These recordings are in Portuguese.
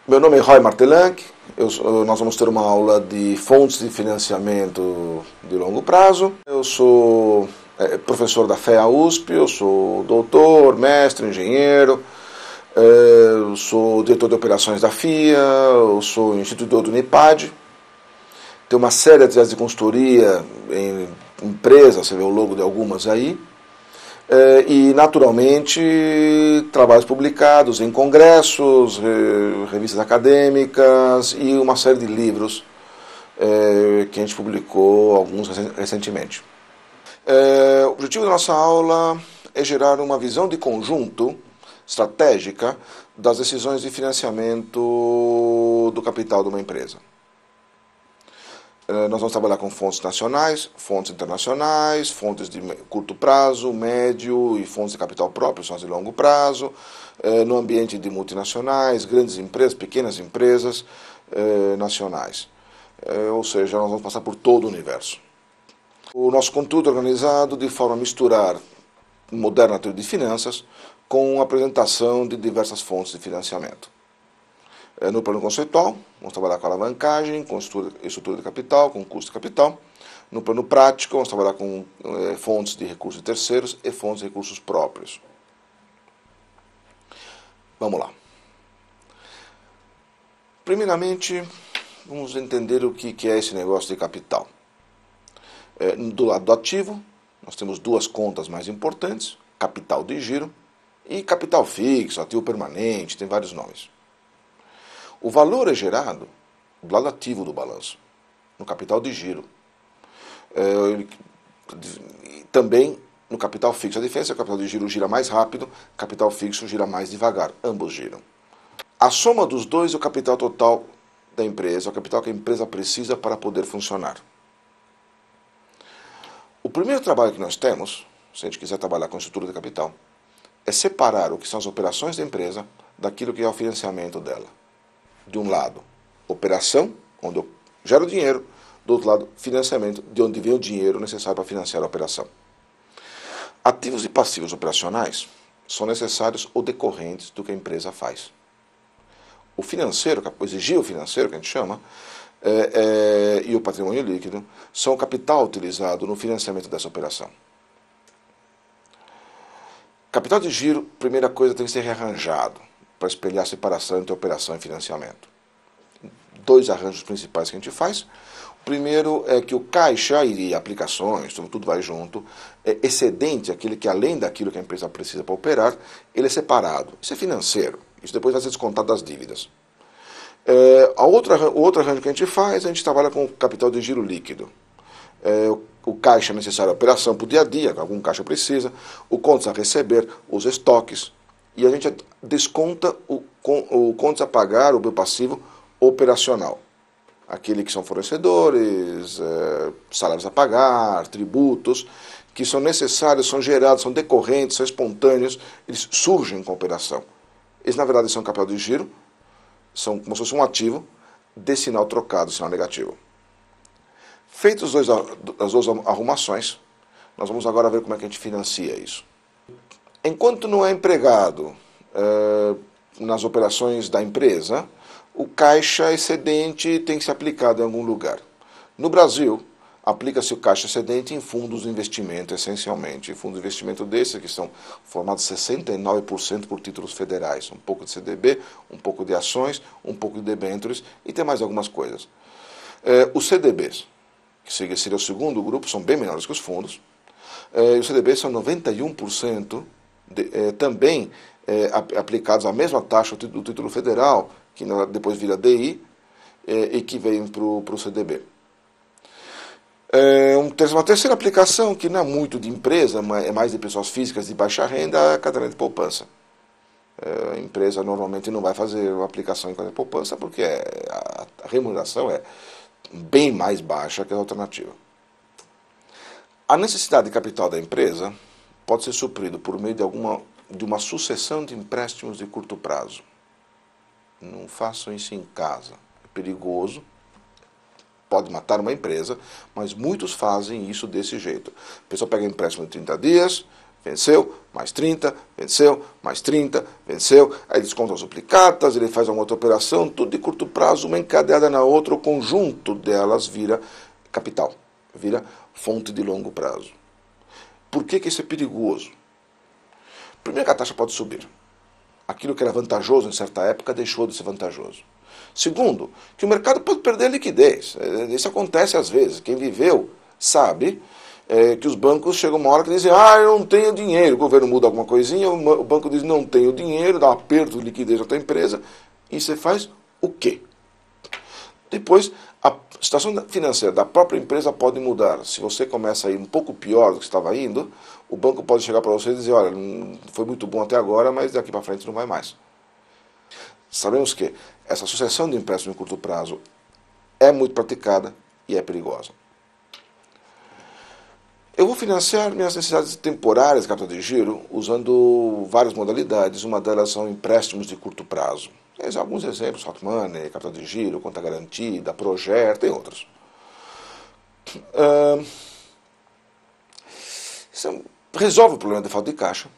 Meu nome é Roy Martelanck, nós vamos ter uma aula de fontes de financiamento de longo prazo. Eu sou professor da FEA USP, eu sou doutor, mestre, engenheiro, eu sou diretor de operações da FIA, eu sou instituidor do NIPAD. Tenho uma série de atividades de consultoria em empresas, você vê o logo de algumas aí. E, naturalmente, trabalhos publicados em congressos, revistas acadêmicas e uma série de livros que a gente publicou, alguns recentemente. O objetivo da nossa aula é gerar uma visão de conjunto estratégica das decisões de financiamento do capital de uma empresa. Nós vamos trabalhar com fontes nacionais, fontes internacionais, fontes de curto prazo, médio e fontes de capital próprio, são as de longo prazo, no ambiente de multinacionais, grandes empresas, pequenas empresas nacionais. Ou seja, nós vamos passar por todo o universo. O nosso conteúdo é organizado de forma a misturar moderna teoria de finanças com a apresentação de diversas fontes de financiamento. No plano conceitual, vamos trabalhar com alavancagem, com estrutura de capital, com custo de capital. No plano prático, vamos trabalhar com fontes de recursos de terceiros e fontes de recursos próprios. Vamos lá. Primeiramente, vamos entender o que é esse negócio de capital. Do lado do ativo, nós temos duas contas mais importantes, capital de giro e capital fixo, ativo permanente, tem vários nomes. O valor é gerado do lado ativo do balanço, no capital de giro. Também no capital fixo. A diferença é que o capital de giro gira mais rápido, o capital fixo gira mais devagar. Ambos giram. A soma dos dois é o capital total da empresa, é o capital que a empresa precisa para poder funcionar. O primeiro trabalho que nós temos, se a gente quiser trabalhar com estrutura de capital, é separar o que são as operações da empresa daquilo que é o financiamento dela. De um lado, operação, onde eu gero dinheiro, do outro lado, financiamento, de onde vem o dinheiro necessário para financiar a operação. Ativos e passivos operacionais são necessários ou decorrentes do que a empresa faz. O financeiro, o exigio financeiro, que a gente chama, e o patrimônio líquido, são o capital utilizado no financiamento dessa operação. Capital de giro, primeira coisa, tem que ser rearranjado para espelhar a separação entre operação e financiamento. Dois arranjos principais que a gente faz. O primeiro é que o caixa e aplicações, tudo vai junto, é excedente, aquele que além daquilo que a empresa precisa para operar, ele é separado. Isso é financeiro. Isso depois vai ser descontado das dívidas. O outro arranjo que a gente trabalha com o capital de giro líquido. O caixa necessário à operação para o dia a dia, que algum caixa precisa, o contas a receber, os estoques, e a gente desconta o contas a pagar, o bem passivo operacional. Aquele que são fornecedores, salários a pagar, tributos, que são necessários, são gerados, são decorrentes, são espontâneos, eles surgem com a operação. Eles, na verdade, são capital de giro, são como se fosse um ativo de sinal trocado, sinal negativo. Feitos as duas arrumações, nós vamos agora ver como é que a gente financia isso. Enquanto não é empregado nas operações da empresa, o caixa excedente tem que ser aplicado em algum lugar. No Brasil, aplica-se o caixa excedente em fundos de investimento, essencialmente. Fundos de investimento desses, que são formados 69% por títulos federais. Um pouco de CDB, um pouco de ações, um pouco de debêntures e tem mais algumas coisas. Os CDBs, que seria o segundo grupo, são bem menores que os fundos. Os CDBs são 91% também aplicados à mesma taxa do título federal, que depois vira DI, e que vem para o CDB. Uma terceira aplicação, que não é muito de empresa, mas é mais de pessoas físicas de baixa renda, é a caderneta de poupança. A empresa normalmente não vai fazer uma aplicação em caderneta de poupança porque a remuneração é bem mais baixa que a alternativa. A necessidade de capital da empresa pode ser suprido por meio de uma sucessão de empréstimos de curto prazo. Não façam isso em casa. É perigoso. Pode matar uma empresa, mas muitos fazem isso desse jeito. A pessoa pega empréstimo de 30 dias, venceu, mais 30, venceu, mais 30, venceu, aí desconta as duplicatas, ele faz uma outra operação, tudo de curto prazo, uma encadeada na outra, o conjunto delas vira capital, vira fonte de longo prazo. Por que isso é perigoso? Primeiro que a taxa pode subir. Aquilo que era vantajoso em certa época deixou de ser vantajoso. Segundo, que o mercado pode perder a liquidez. Isso acontece às vezes. Quem viveu sabe que os bancos chegam uma hora que dizem, eu não tenho dinheiro. O governo muda alguma coisinha, o banco diz, não tenho dinheiro, dá um aperto de liquidez na tua empresa, e você faz o quê? Depois, a situação financeira da própria empresa pode mudar. Se você começa a ir um pouco pior do que estava indo, o banco pode chegar para você e dizer, olha, foi muito bom até agora, mas daqui para frente não vai mais. Sabemos que essa sucessão de empréstimo em curto prazo é muito praticada e é perigosa. Eu vou financiar minhas necessidades temporárias de capital de giro usando várias modalidades. Uma delas são empréstimos de curto prazo. Alguns exemplos, hot money, capital de giro, conta garantida, projeto e outros. Isso resolve o problema de falta de caixa.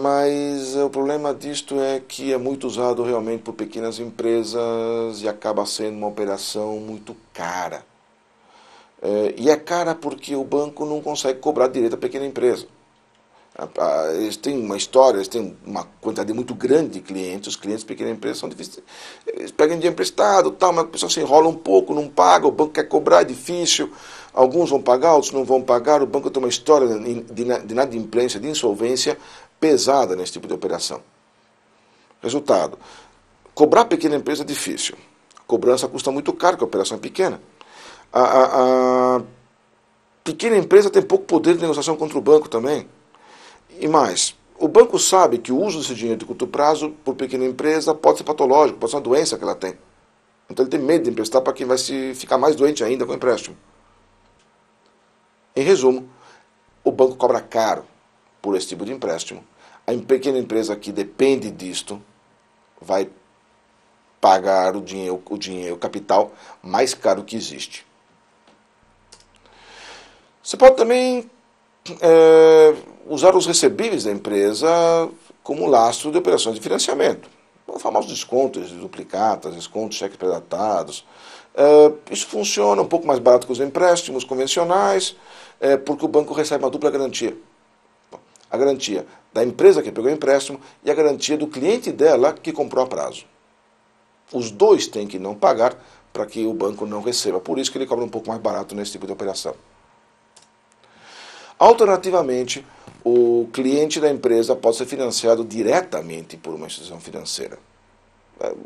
Mas o problema disto é que é muito usado realmente por pequenas empresas e acaba sendo uma operação muito cara. E é cara porque o banco não consegue cobrar direito à pequena empresa. Eles têm uma história, eles têm uma quantidade muito grande de clientes, os clientes de pequena empresa são difíceis. Eles pegam dinheiro emprestado, tal, mas a pessoa se enrola um pouco, não paga, o banco quer cobrar, é difícil. Alguns vão pagar, outros não vão pagar. O banco tem uma história de inadimplência, de insolvência pesada nesse tipo de operação. Resultado, cobrar a pequena empresa é difícil. A cobrança custa muito caro, porque a operação é pequena. A pequena empresa tem pouco poder de negociação contra o banco também. E mais, o banco sabe que o uso desse dinheiro de curto prazo por pequena empresa pode ser patológico, pode ser uma doença que ela tem. Então ele tem medo de emprestar para quem vai ficar mais doente ainda com o empréstimo. Em resumo, o banco cobra caro por esse tipo de empréstimo. A pequena empresa que depende disto vai pagar o capital mais caro que existe. Você pode também usar os recebíveis da empresa como lastro de operações de financiamento. Os famosos descontos, duplicatas, descontos, cheques predatados. Isso funciona um pouco mais barato que os empréstimos convencionais, porque o banco recebe uma dupla garantia. A garantia da empresa que pegou o empréstimo e a garantia do cliente dela que comprou a prazo. Os dois têm que não pagar para que o banco não receba. Por isso que ele cobra um pouco mais barato nesse tipo de operação. Alternativamente, o cliente da empresa pode ser financiado diretamente por uma instituição financeira.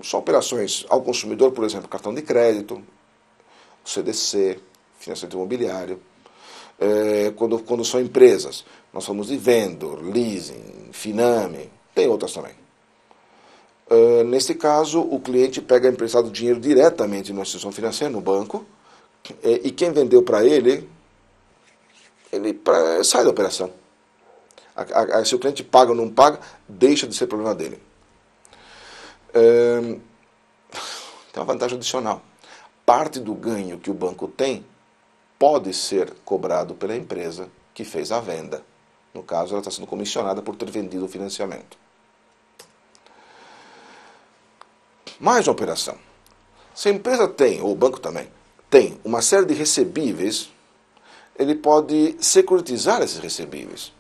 São operações ao consumidor, por exemplo, cartão de crédito, CDC, financiamento imobiliário. Quando são empresas, nós falamos de vendor, leasing, Finame, tem outras também. Nesse caso, o cliente pega emprestado dinheiro diretamente numa instituição financeira, no banco, e quem vendeu para ele sai da operação. Se o cliente paga ou não paga, deixa de ser problema dele. Tem uma vantagem adicional. Parte do ganho que o banco tem pode ser cobrado pela empresa que fez a venda. No caso, ela está sendo comissionada por ter vendido o financiamento. Mais uma operação. Se a empresa tem, ou o banco também, tem uma série de recebíveis, ele pode securitizar esses recebíveis.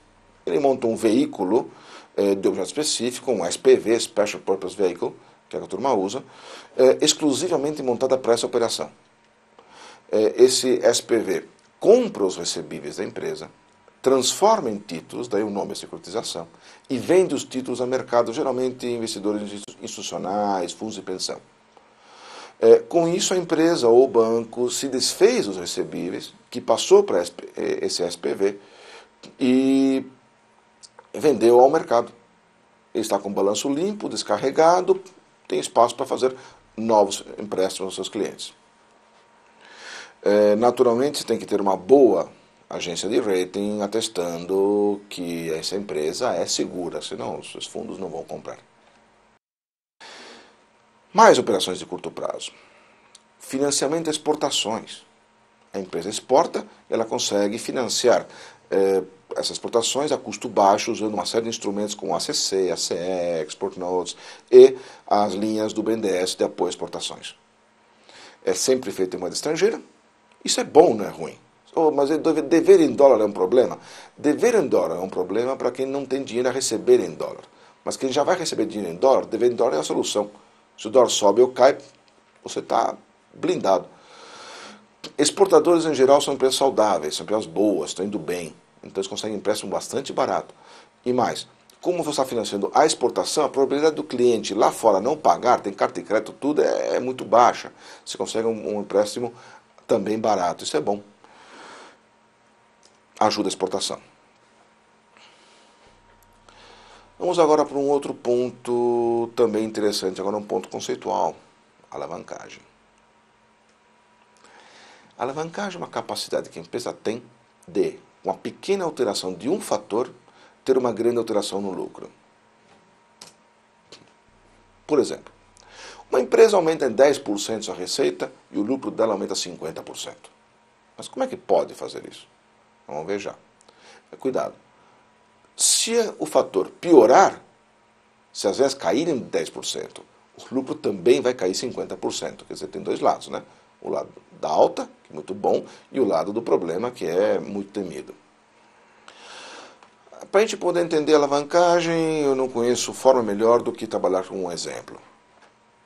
Ele monta um veículo de objeto específico, um SPV, Special Purpose Vehicle, que a turma usa, exclusivamente montada para essa operação. Esse SPV compra os recebíveis da empresa, transforma em títulos, daí o nome é securitização, e vende os títulos a mercado, geralmente investidores institucionais, fundos de pensão. Com isso, a empresa ou o banco se desfez dos recebíveis, que passou para esse SPV, e vendeu ao mercado. Ele está com o balanço limpo, descarregado, tem espaço para fazer novos empréstimos aos seus clientes. Naturalmente, tem que ter uma boa agência de rating atestando que essa empresa é segura, senão os fundos não vão comprar. Mais operações de curto prazo. Financiamento de exportações. A empresa exporta, ela consegue financiar essas exportações a custo baixo, usando uma série de instrumentos como ACC, ACE, Export Notes e as linhas do BNDES de apoio às exportações. É sempre feito em moeda estrangeira. Isso é bom, não é ruim. Mas dever em dólar é um problema? Dever em dólar é um problema para quem não tem dinheiro a receber em dólar. Mas quem já vai receber dinheiro em dólar, dever em dólar é a solução. Se o dólar sobe ou cai, você está blindado. Exportadores, em geral, são empresas saudáveis, são empresas boas, estão indo bem. Então, eles conseguem empréstimo bastante barato. E mais, como você está financiando a exportação, a probabilidade do cliente lá fora não pagar, tem carta de crédito, tudo é muito baixa. Você consegue um empréstimo também barato. Isso é bom. Ajuda a exportação. Vamos agora para um outro ponto também interessante, agora um ponto conceitual, alavancagem. A alavancagem é uma capacidade que a empresa tem de, com uma pequena alteração de um fator, ter uma grande alteração no lucro. Por exemplo, uma empresa aumenta em 10% sua receita e o lucro dela aumenta 50%. Mas como é que pode fazer isso? Vamos ver já. Cuidado. Se o fator piorar, se as vendas caírem de 10%, o lucro também vai cair 50%. Quer dizer, tem dois lados, né? O lado da alta, que é muito bom, e o lado do problema, que é muito temido. Para a gente poder entender a alavancagem, eu não conheço forma melhor do que trabalhar com um exemplo.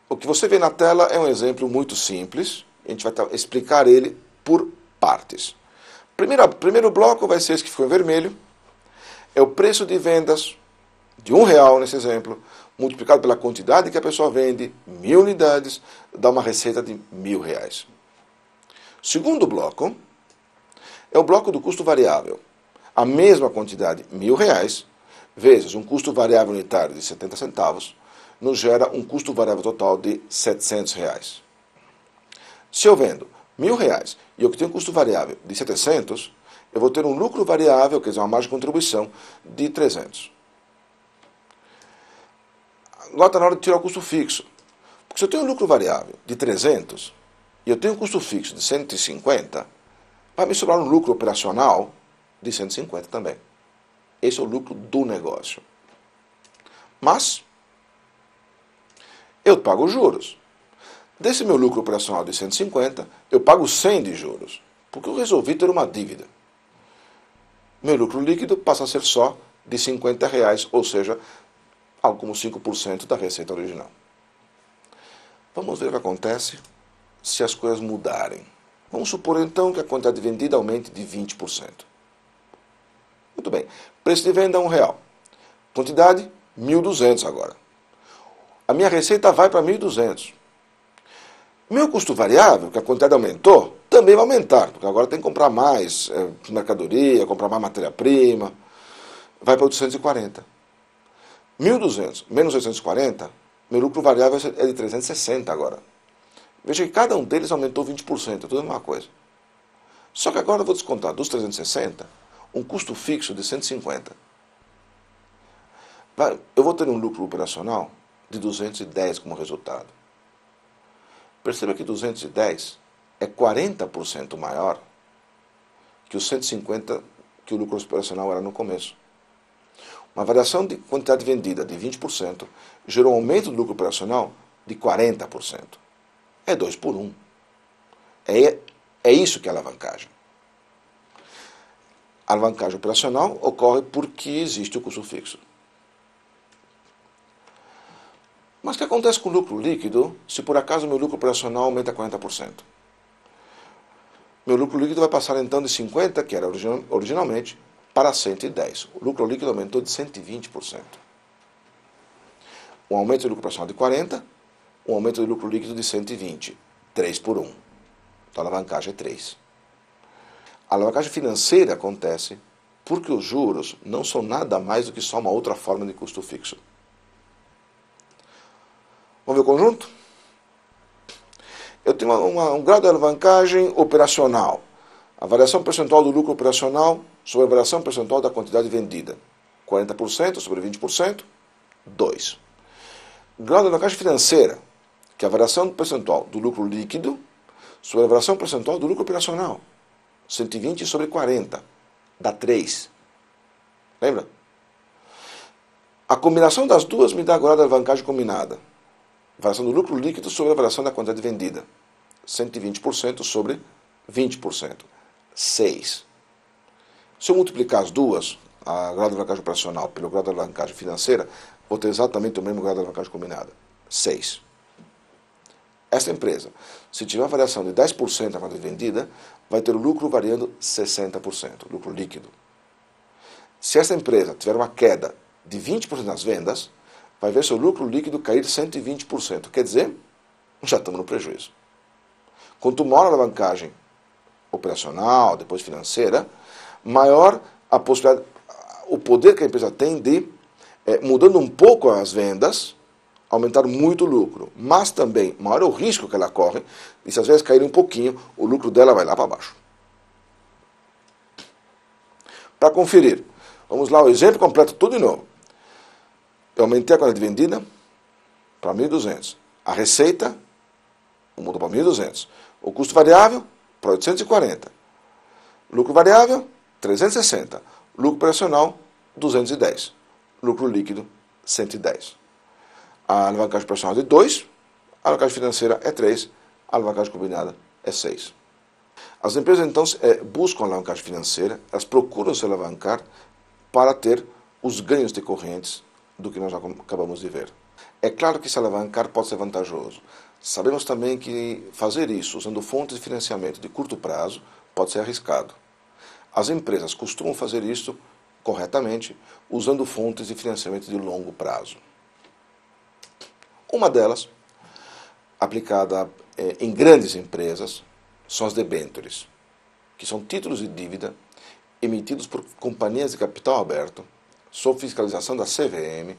O que você vê na tela é um exemplo muito simples, a gente vai explicar ele por partes. Primeiro bloco vai ser esse que ficou em vermelho, é o preço de vendas de R$1 nesse exemplo, multiplicado pela quantidade que a pessoa vende, 1.000 unidades, dá uma receita de R$1.000. Segundo bloco é o bloco do custo variável. A mesma quantidade, R$1.000, vezes um custo variável unitário de 70 centavos, nos gera um custo variável total de R$700. Se eu vendo R$1.000 e eu tenho um custo variável de 700, eu vou ter um lucro variável, quer dizer, uma margem de contribuição, de 300. Agora está na hora de tirar o custo fixo. Porque se eu tenho um lucro variável de 300 e eu tenho um custo fixo de 150, vai me sobrar um lucro operacional de 150 também. Esse é o lucro do negócio. Mas eu pago juros. Desse meu lucro operacional de 150, eu pago 100 de juros, porque eu resolvi ter uma dívida. Meu lucro líquido passa a ser só de R$50, ou seja, algo como 5% da receita original. Vamos ver o que acontece se as coisas mudarem. Vamos supor então que a quantidade vendida aumente de 20%. Muito bem. Preço de venda R$1. Quantidade 1.200 agora. A minha receita vai para 1.200. Meu custo variável, que a quantidade aumentou, também vai aumentar, porque agora tem que comprar mais mercadoria, comprar mais matéria-prima, vai para 840. 1.200 menos 840, meu lucro variável é de 360 agora. Veja que cada um deles aumentou 20%, tudo é a mesma coisa. Só que agora eu vou descontar dos 360 um custo fixo de 150. Eu vou ter um lucro operacional de 210 como resultado. Perceba que 210 é 40% maior que os 150 que o lucro operacional era no começo. Uma variação de quantidade vendida de 20% gerou um aumento do lucro operacional de 40%. É 2 por 1. É isso que é alavancagem. A alavancagem operacional ocorre porque existe o custo fixo. Mas o que acontece com o lucro líquido se por acaso meu lucro operacional aumenta 40%? Meu lucro líquido vai passar então de 50, que era originalmente, para 110. O lucro líquido aumentou de 120%. Um aumento do lucro operacional de 40, um aumento do lucro líquido de 120. 3 por 1. Então a alavancagem é 3. A alavancagem financeira acontece porque os juros não são nada mais do que só uma outra forma de custo fixo. Vamos ver o conjunto? Eu tenho um grau de alavancagem operacional. A variação percentual do lucro operacional sobre a variação percentual da quantidade vendida. 40% sobre 20%, 2. Grau de alavancagem financeira, que é a variação percentual do lucro líquido sobre a variação percentual do lucro operacional. 120 sobre 40, dá 3. Lembra? A combinação das duas me dá agora a alavancagem combinada. Variação do lucro líquido sobre a variação da quantidade vendida. 120% sobre 20%. 6. Se eu multiplicar as duas, a grau de alavancagem operacional pelo grau de alavancagem financeira, vou ter exatamente o mesmo grau de alavancagem combinada. 6. Esta empresa, se tiver uma variação de 10% na quantidade vendida, vai ter o lucro variando 60%, lucro líquido. Se essa empresa tiver uma queda de 20% nas vendas, vai ver seu lucro líquido cair 120%. Quer dizer, já estamos no prejuízo. Quanto maior a alavancagem operacional, depois financeira, maior a possibilidade, o poder que a empresa tem de, mudando um pouco as vendas, aumentar muito o lucro. Mas também, maior é o risco que ela corre, e se às vezes cair um pouquinho, o lucro dela vai lá para baixo. Para conferir, vamos lá, o exemplo completo, tudo de novo. Eu aumentei a quantidade vendida para 1.200. A receita mudou para 1.200. O custo variável para 840. Lucro variável, 360. Lucro operacional, 210. Lucro líquido, 110. A alavancagem operacional é de 2, a alavancagem financeira é 3, a alavancagem combinada é 6. As empresas, então, buscam a alavancagem financeira, elas procuram se alavancar para ter os ganhos decorrentes do que nós já acabamos de ver. É claro que se alavancar pode ser vantajoso. Sabemos também que fazer isso usando fontes de financiamento de curto prazo pode ser arriscado. As empresas costumam fazer isso corretamente usando fontes de financiamento de longo prazo. Uma delas, aplicada em grandes empresas, são as debêntures, que são títulos de dívida emitidos por companhias de capital aberto, sob fiscalização da CVM,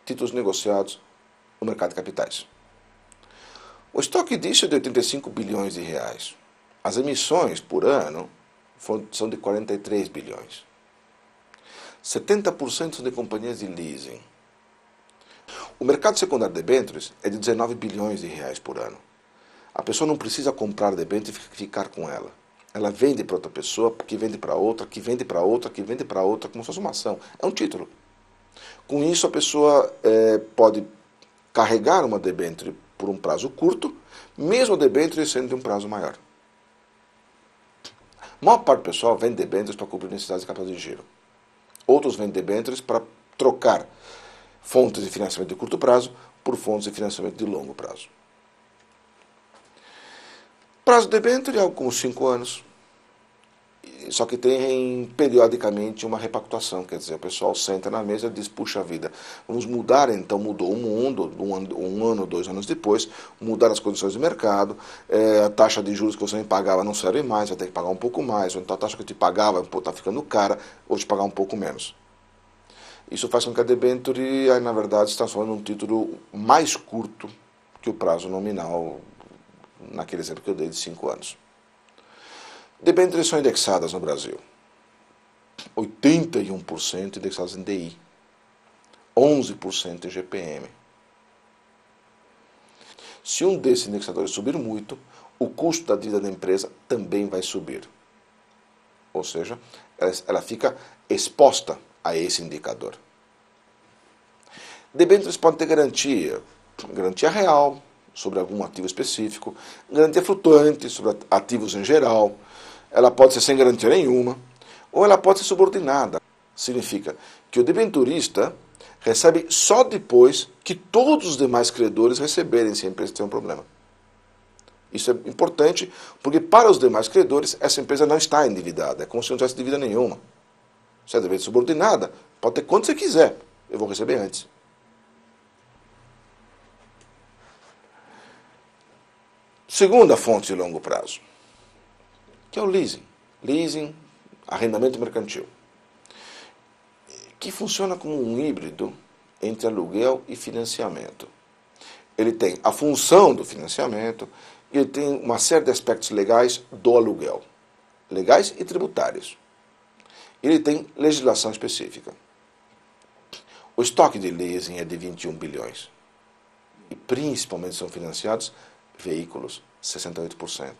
títulos negociados no mercado de capitais. O estoque disso é de 85 bilhões de reais. As emissões por ano são de 43 bilhões. 70% são de companhias de leasing. O mercado secundário de debêntures é de 19 bilhões de reais por ano. A pessoa não precisa comprar debênture e ficar com ela. Ela vende para outra pessoa, que vende para outra, que vende para outra, que vende para outra, como se fosse uma ação. É um título. Com isso, a pessoa pode carregar uma debênture por um prazo curto, mesmo a debênture sendo de um prazo maior. A maior parte do pessoal vende debêntures para cobrir necessidades de capital de giro. Outros vendem debêntures para trocar fontes de financiamento de curto prazo por fontes de financiamento de longo prazo. Prazo de debênture é algo como 5 anos, só que tem periodicamente uma repactuação, quer dizer, o pessoal senta na mesa e diz, puxa vida, vamos mudar, então mudou o mundo, um ano, 2 anos depois, mudar as condições do mercado, a taxa de juros que você me pagava não serve mais, vai ter que pagar um pouco mais, ou então a taxa que eu te pagava está ficando cara, vou te pagar um pouco menos. Isso faz com que a debênture, na verdade, se transforme num título mais curto que o prazo nominal, naquele exemplo que eu dei de 5 anos. Debêntures são indexadas no Brasil. 81% indexadas em DI. 11% em GPM. Se um desses indexadores subir muito, o custo da dívida da empresa também vai subir. Ou seja, ela fica exposta a esse indicador. Debêntures podem ter garantia real sobre algum ativo específico, garantia flutuante sobre ativos em geral, ela pode ser sem garantia nenhuma, ou ela pode ser subordinada. Significa que o debenturista recebe só depois que todos os demais credores receberem, se a empresa tem um problema. Isso é importante, porque para os demais credores, essa empresa não está endividada, é como se não tivesse dívida nenhuma. Se é dívida subordinada, pode ter quanto você quiser, eu vou receber antes. Segunda fonte de longo prazo, que é o leasing. Leasing, arrendamento mercantil, que funciona como um híbrido entre aluguel e financiamento. Ele tem a função do financiamento e ele tem uma série de aspectos legais do aluguel, legais e tributários. Ele tem legislação específica. O estoque de leasing é de 21 bilhões. E principalmente são financiados veículos, 68%.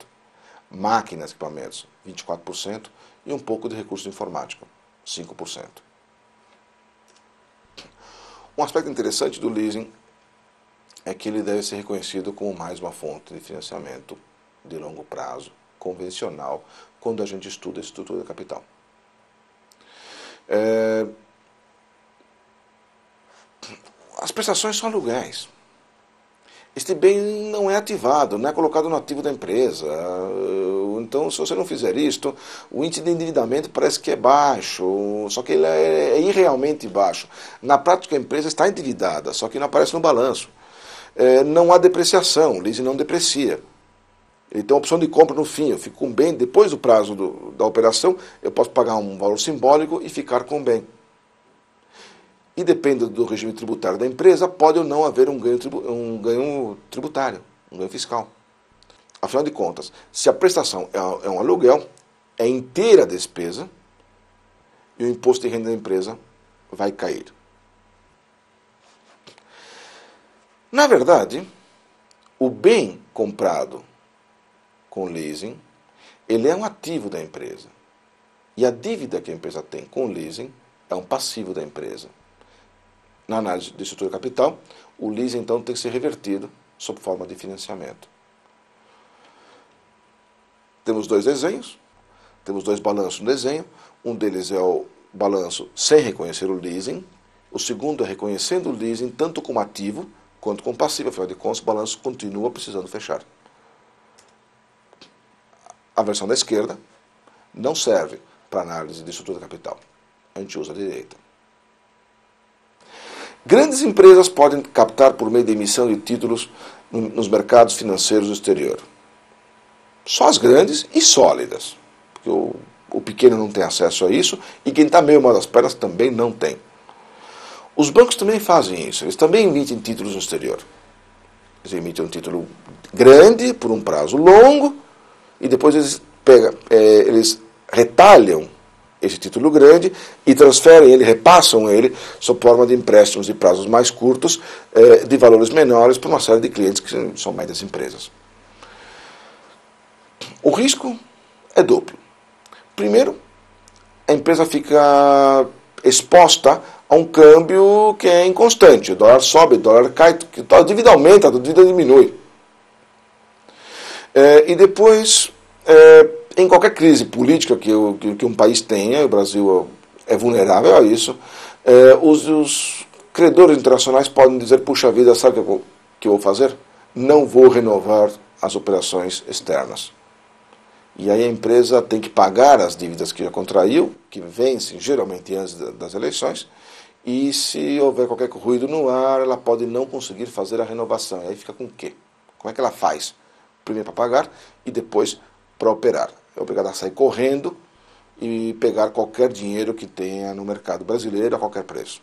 Máquinas, equipamentos, 24%, e um pouco de recursos de informática, 5%. Um aspecto interessante do leasing é que ele deve ser reconhecido como mais uma fonte de financiamento de longo prazo, convencional, quando a gente estuda a estrutura de capital. As prestações são aluguéis. Este bem não é ativado, não é colocado no ativo da empresa. Então, se você não fizer isto, o índice de endividamento parece que é baixo, só que ele é irrealmente baixo. Na prática, a empresa está endividada, só que não aparece no balanço. Não há depreciação, o leasing não deprecia. Ele tem a opção de compra no fim. Eu fico com o bem, depois do prazo da operação, eu posso pagar um valor simbólico e ficar com o bem. E dependendo do regime tributário da empresa, pode ou não haver um ganho tributário, um ganho fiscal. Afinal de contas, se a prestação é um aluguel, é inteira a despesa e o imposto de renda da empresa vai cair. Na verdade, o bem comprado com leasing, ele é um ativo da empresa. E a dívida que a empresa tem com leasing é um passivo da empresa. Na análise de estrutura capital, o leasing, então, tem que ser revertido sob forma de financiamento. Temos dois desenhos, temos dois balanços no desenho. Um deles é o balanço sem reconhecer o leasing. O segundo é reconhecendo o leasing tanto como ativo quanto como passivo. Afinal de contas, o balanço continua precisando fechar. A versão da esquerda não serve para análise de estrutura capital. A gente usa a direita. Grandes empresas podem captar por meio de emissão de títulos nos mercados financeiros do exterior. Só as grandes e sólidas. Porque o pequeno não tem acesso a isso e quem está meio mal das pernas também não tem. Os bancos também fazem isso. Eles também emitem títulos no exterior. Eles emitem um título grande por um prazo longo e depois eles retalham esse título grande e transferem ele, repassam ele sob forma de empréstimos de prazos mais curtos, de valores menores para uma série de clientes que são médias empresas. O risco é duplo. Primeiro, a empresa fica exposta a um câmbio que é inconstante. O dólar sobe, o dólar cai, a dívida aumenta, a dívida diminui. E depois, em qualquer crise política que um país tenha, o Brasil é vulnerável a isso, os credores internacionais podem dizer, puxa vida, sabe o que eu vou fazer? Não vou renovar as operações externas. E aí a empresa tem que pagar as dívidas que já contraiu, que vencem geralmente antes das eleições, e se houver qualquer ruído no ar, ela pode não conseguir fazer a renovação. E aí fica com o quê? Como é que ela faz? Primeiro para pagar e depois para operar. É obrigada a sair correndo e pegar qualquer dinheiro que tenha no mercado brasileiro a qualquer preço.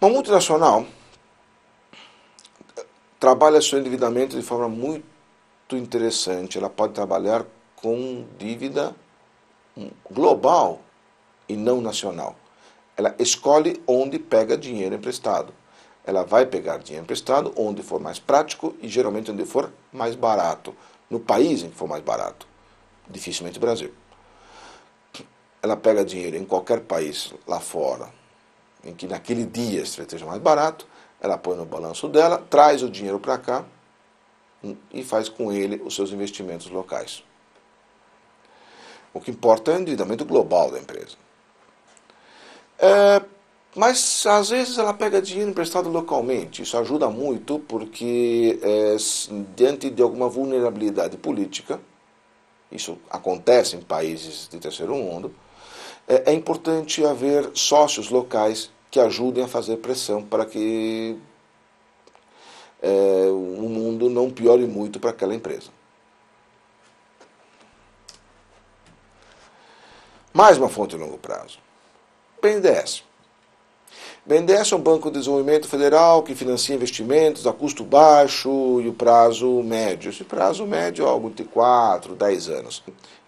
Uma multinacional trabalha seu endividamento de forma muito interessante. Ela pode trabalhar com dívida global e não nacional. Ela escolhe onde pega dinheiro emprestado. Ela vai pegar dinheiro emprestado onde for mais prático e geralmente onde for mais barato. No país em que for mais barato. Dificilmente o Brasil. Ela pega dinheiro em qualquer país lá fora, em que naquele dia esteja mais barato, ela põe no balanço dela, traz o dinheiro para cá e faz com ele os seus investimentos locais. O que importa é o endividamento global da empresa. Mas, às vezes, ela pega dinheiro emprestado localmente. Isso ajuda muito porque, diante de alguma vulnerabilidade política, isso acontece em países de terceiro mundo, é importante haver sócios locais que ajudem a fazer pressão para que o mundo não piore muito para aquela empresa. Mais uma fonte de longo prazo. BNDES. BNDES é um banco de desenvolvimento federal que financia investimentos a custo baixo e o prazo médio. Esse prazo médio é algo de 4, 10 anos.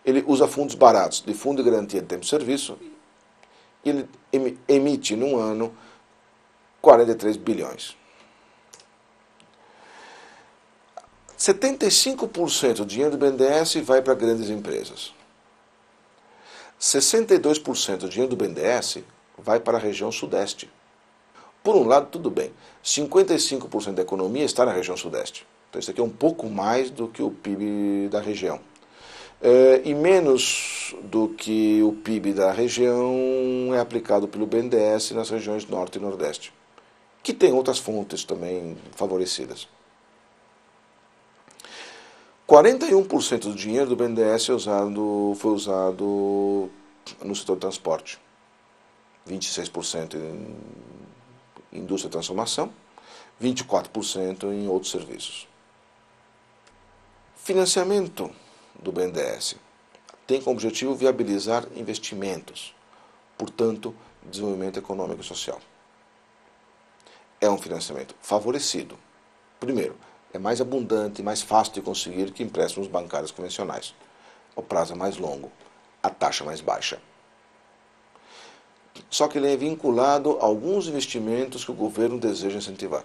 Ele usa fundos baratos, de fundo de garantia de tempo de serviço, e ele emite num ano 43 bilhões. 75% do dinheiro do BNDES vai para grandes empresas. 62% do dinheiro do BNDES vai para a região sudeste. Por um lado, tudo bem. 55% da economia está na região sudeste. Então isso aqui é um pouco mais do que o PIB da região. E menos do que o PIB da região é aplicado pelo BNDES nas regiões norte e nordeste, que tem outras fontes também favorecidas. 41% do dinheiro do BNDES foi usado no setor de transporte, 26% em indústria e transformação, 24% em outros serviços. Financiamento do BNDES tem como objetivo viabilizar investimentos, portanto, desenvolvimento econômico e social. É um financiamento favorecido. Primeiro, é mais abundante e mais fácil de conseguir que empréstimos bancários convencionais. O prazo é mais longo, a taxa é mais baixa. Só que ele é vinculado a alguns investimentos que o governo deseja incentivar.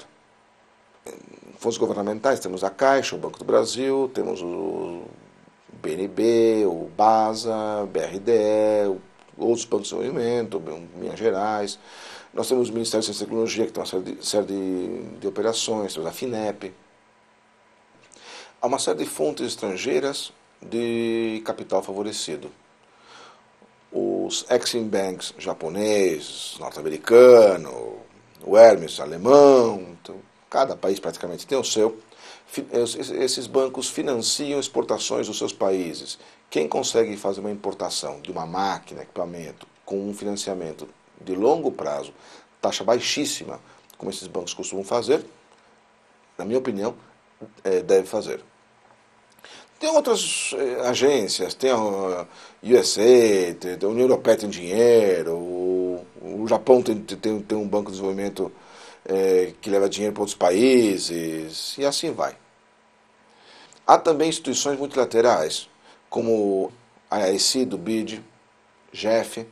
Fundos governamentais, temos a Caixa, o Banco do Brasil, temos o BNB, o BASA, o BRDE, outros bancos de desenvolvimento, Minas Gerais. Nós temos o Ministério da Ciência e Tecnologia, que tem uma série de operações, temos a FINEP. Há uma série de fontes estrangeiras de capital favorecido. Os Exim Banks japonês, norte-americano, o Hermes alemão, então, cada país praticamente tem o seu. Esses bancos financiam exportações dos seus países. Quem consegue fazer uma importação de uma máquina, equipamento, com um financiamento de longo prazo, taxa baixíssima, como esses bancos costumam fazer, na minha opinião, deve fazer. Tem outras agências, tem a USA, a União Europeia tem dinheiro, o Japão tem um banco de desenvolvimento que leva dinheiro para outros países, e assim vai. Há também instituições multilaterais, como a AIC do BID, GEF,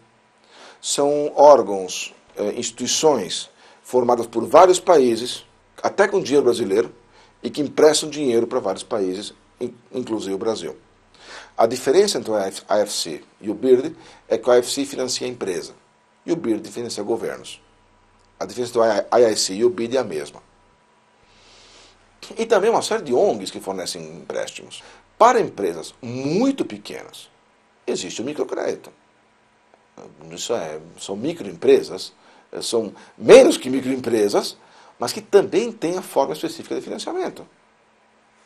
são órgãos, instituições formadas por vários países, até com dinheiro brasileiro, e que emprestam dinheiro para vários países, inclusive o Brasil. A diferença entre o AFC e o BIRD é que o AFC financia a empresa e o BIRD financia governos. A diferença do AIC e o BID é a mesma. E também uma série de ONGs que fornecem empréstimos. Para empresas muito pequenas, existe o microcrédito. São microempresas, são menos que microempresas, mas que também têm a forma específica de financiamento.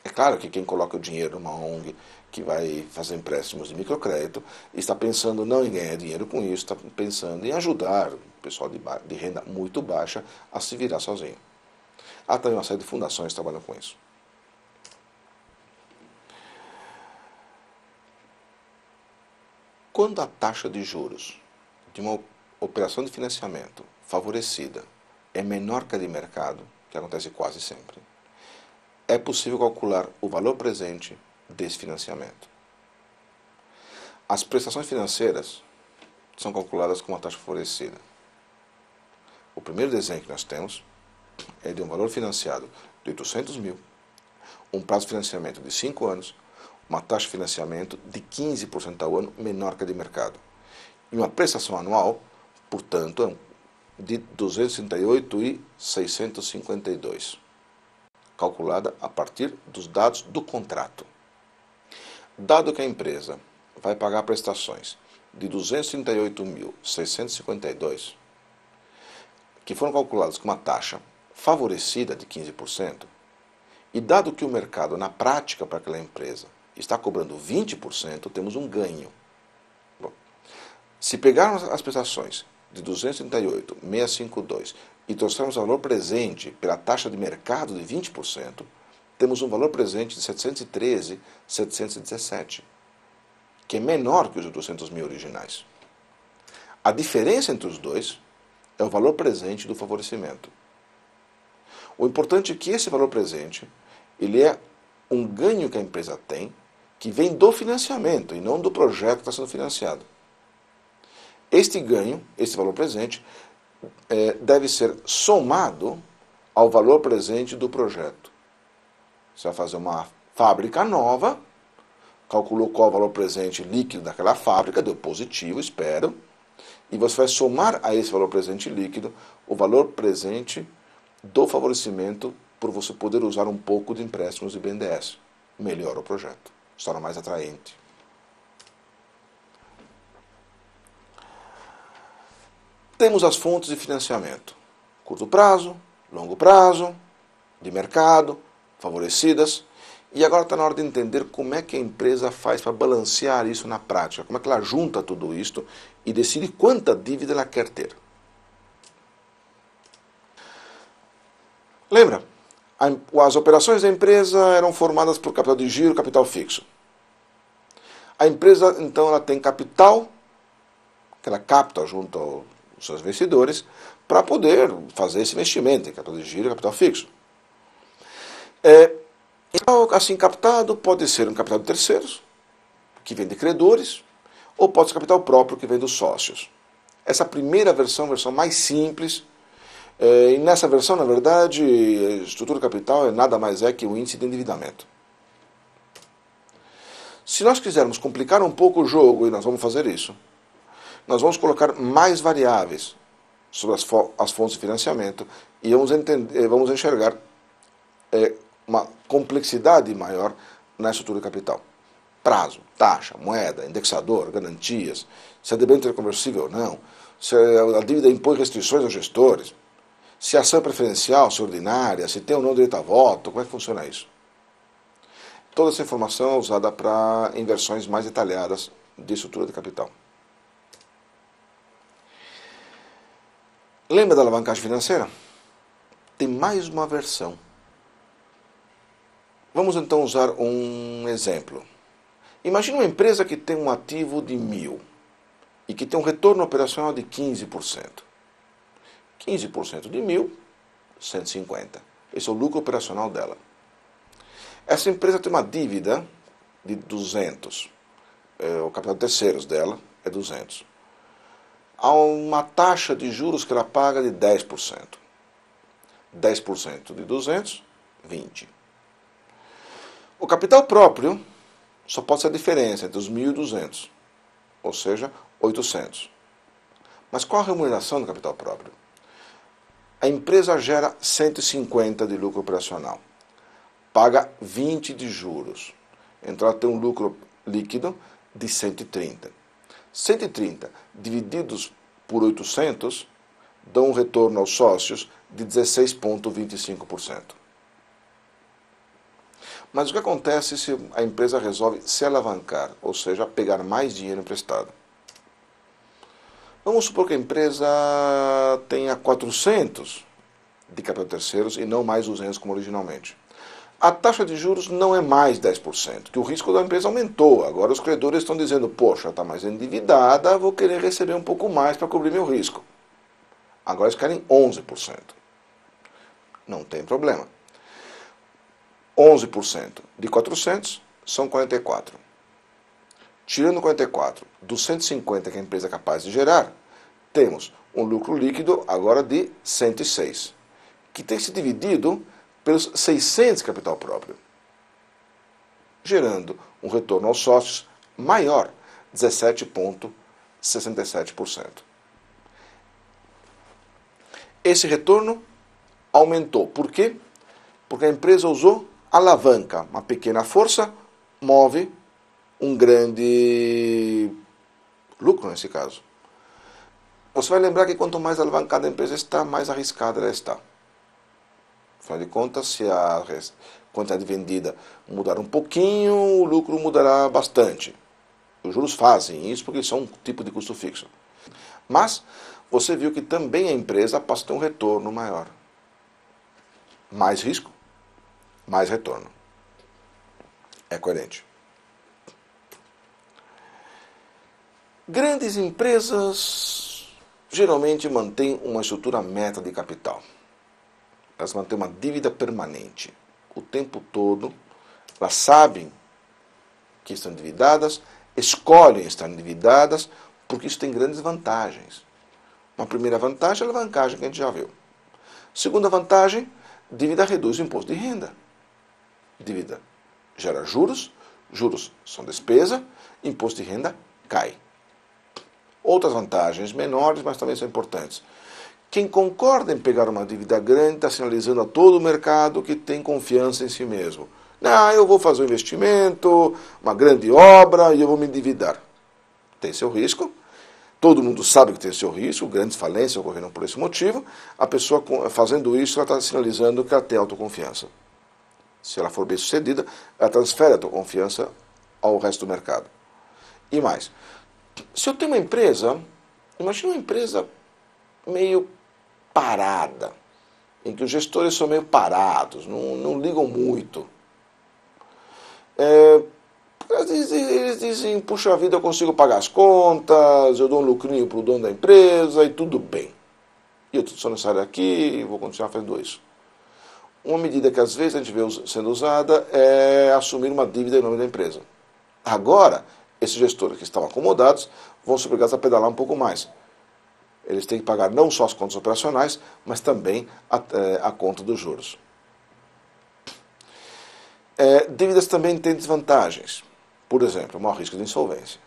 É claro que quem coloca o dinheiro numa ONG que vai fazer empréstimos de microcrédito está pensando não em ganhar dinheiro com isso, está pensando em ajudar o pessoal de renda muito baixa a se virar sozinho. Há também uma série de fundações que trabalham com isso. Quando a taxa de juros de uma operação de financiamento favorecida é menor que a de mercado, que acontece quase sempre, é possível calcular o valor presente desse financiamento. As prestações financeiras são calculadas com uma taxa favorecida. O primeiro desenho que nós temos é de um valor financiado de 800 mil, um prazo de financiamento de 5 anos, uma taxa de financiamento de 15% ao ano menor que a de mercado. E uma prestação anual, portanto, de 238.652, calculada a partir dos dados do contrato. Dado que a empresa vai pagar prestações de 238.652, que foram calculadas com uma taxa favorecida de 15%, e dado que o mercado, na prática, para aquela empresa, está cobrando 20%, temos um ganho. Bom, se pegarmos as prestações de 238.652 e trouxermos o valor presente pela taxa de mercado de 20%, temos um valor presente de 713.717, que é menor que os 800 mil originais. A diferença entre os dois é o valor presente do favorecimento. O importante é que esse valor presente ele é um ganho que a empresa tem, que vem do financiamento e não do projeto que está sendo financiado. Este ganho, esse valor presente, deve ser somado ao valor presente do projeto. Você vai fazer uma Fábrica nova, calculou qual é o valor presente líquido daquela fábrica, deu positivo, espero, e você vai somar a esse valor presente líquido o valor presente do favorecimento por você poder usar um pouco de empréstimos de BNDES. Melhora o projeto, se torna mais atraente. Temos as fontes de financiamento: curto prazo, longo prazo, de mercado, favorecidas. E agora está na hora de entender como é que a empresa faz para balancear isso na prática, como é que ela junta tudo isso e decide quanta dívida ela quer ter. Lembra? As operações da empresa eram formadas por capital de giro e capital fixo. A empresa, então, ela tem capital, que ela capta junto aos seus investidores, para poder fazer esse investimento em capital de giro e capital fixo. Assim captado pode ser um capital de terceiros, que vem de credores, ou pode ser capital próprio, que vem dos sócios. Essa primeira versão, a versão mais simples, e nessa versão, na verdade, a estrutura capital nada mais é que o índice de endividamento. Se nós quisermos complicar um pouco o jogo, e nós vamos fazer isso, nós vamos colocar mais variáveis sobre as fontes de financiamento e vamos enxergar uma complexidade maior na estrutura de capital. Prazo, taxa, moeda, indexador, garantias, se a debênture é conversível ou não, se a dívida impõe restrições aos gestores, se a ação é preferencial, se é ordinária, se tem ou não direito a voto, como é que funciona isso? Toda essa informação é usada para inversões mais detalhadas de estrutura de capital. Lembra da alavancagem financeira? Tem mais uma versão. Vamos então usar um exemplo. Imagine uma empresa que tem um ativo de 1.000 e que tem um retorno operacional de 15%. 15% de 1.000, 150. Esse é o lucro operacional dela. Essa empresa tem uma dívida de 200. O capital de terceiros dela é 200. Há uma taxa de juros que ela paga de 10%. 10% de 200, 20. O capital próprio só pode ser a diferença entre os 1.000 e 200, ou seja, 800. Mas qual a remuneração do capital próprio? A empresa gera 150 de lucro operacional, paga 20 de juros, então ela tem um lucro líquido de 130. 130 divididos por 800 dão um retorno aos sócios de 16,25%. Mas o que acontece se a empresa resolve se alavancar, ou seja, pegar mais dinheiro emprestado? Vamos supor que a empresa tenha 400 de capital de terceiros e não mais 200 como originalmente. A taxa de juros não é mais 10%, que o risco da empresa aumentou. Agora os credores estão dizendo, poxa, está mais endividada, vou querer receber um pouco mais para cobrir meu risco. Agora eles querem 11%. Não tem problema. 11% de 400 são 44. Tirando 44 dos 150 que a empresa é capaz de gerar, temos um lucro líquido agora de 106, que tem se dividido pelos 600 de capital próprio, gerando um retorno aos sócios maior, 17,67%. Esse retorno aumentou. Por quê? Porque a empresa usou alavanca. Uma pequena força move um grande lucro nesse caso. Você vai lembrar que quanto mais alavancada a empresa está, mais arriscada ela está. Afinal de contas, se a quantidade vendida mudar um pouquinho, o lucro mudará bastante. Os juros fazem isso porque são um tipo de custo fixo. Mas você viu que também a empresa passa a ter um retorno maior. Mais risco, mais retorno. É coerente. Grandes empresas geralmente mantêm uma estrutura meta de capital. Elas mantêm uma dívida permanente. O tempo todo, elas sabem que estão endividadas, escolhem estar endividadas, porque isso tem grandes vantagens. Uma primeira vantagem é a alavancagem que a gente já viu. Segunda vantagem, dívida reduz o imposto de renda. Dívida gera juros, juros são despesa, imposto de renda cai. Outras vantagens menores, mas também são importantes. Quem concorda em pegar uma dívida grande está sinalizando a todo o mercado que tem confiança em si mesmo. Não, eu vou fazer um investimento, uma grande obra e eu vou me endividar. Tem seu risco. Todo mundo sabe que tem seu risco, grandes falências ocorreram por esse motivo. A pessoa fazendo isso, ela está sinalizando que ela tem autoconfiança. Se ela for bem sucedida, ela transfere a autoconfiança ao resto do mercado. E mais, se eu tenho uma empresa, imagina uma empresa meio parada, em que os gestores são meio parados, não ligam muito. Eles dizem, puxa vida, eu consigo pagar as contas, eu dou um lucrinho para o dono da empresa e tudo bem. E eu só não saio daqui e vou continuar fazendo isso. Uma medida que às vezes a gente vê sendo usada é assumir uma dívida em nome da empresa. Agora, esses gestores que estão acomodados vão ser obrigados a pedalar um pouco mais. Eles têm que pagar não só as contas operacionais, mas também a conta dos juros. Dívidas também têm desvantagens. Por exemplo, o maior risco de insolvência.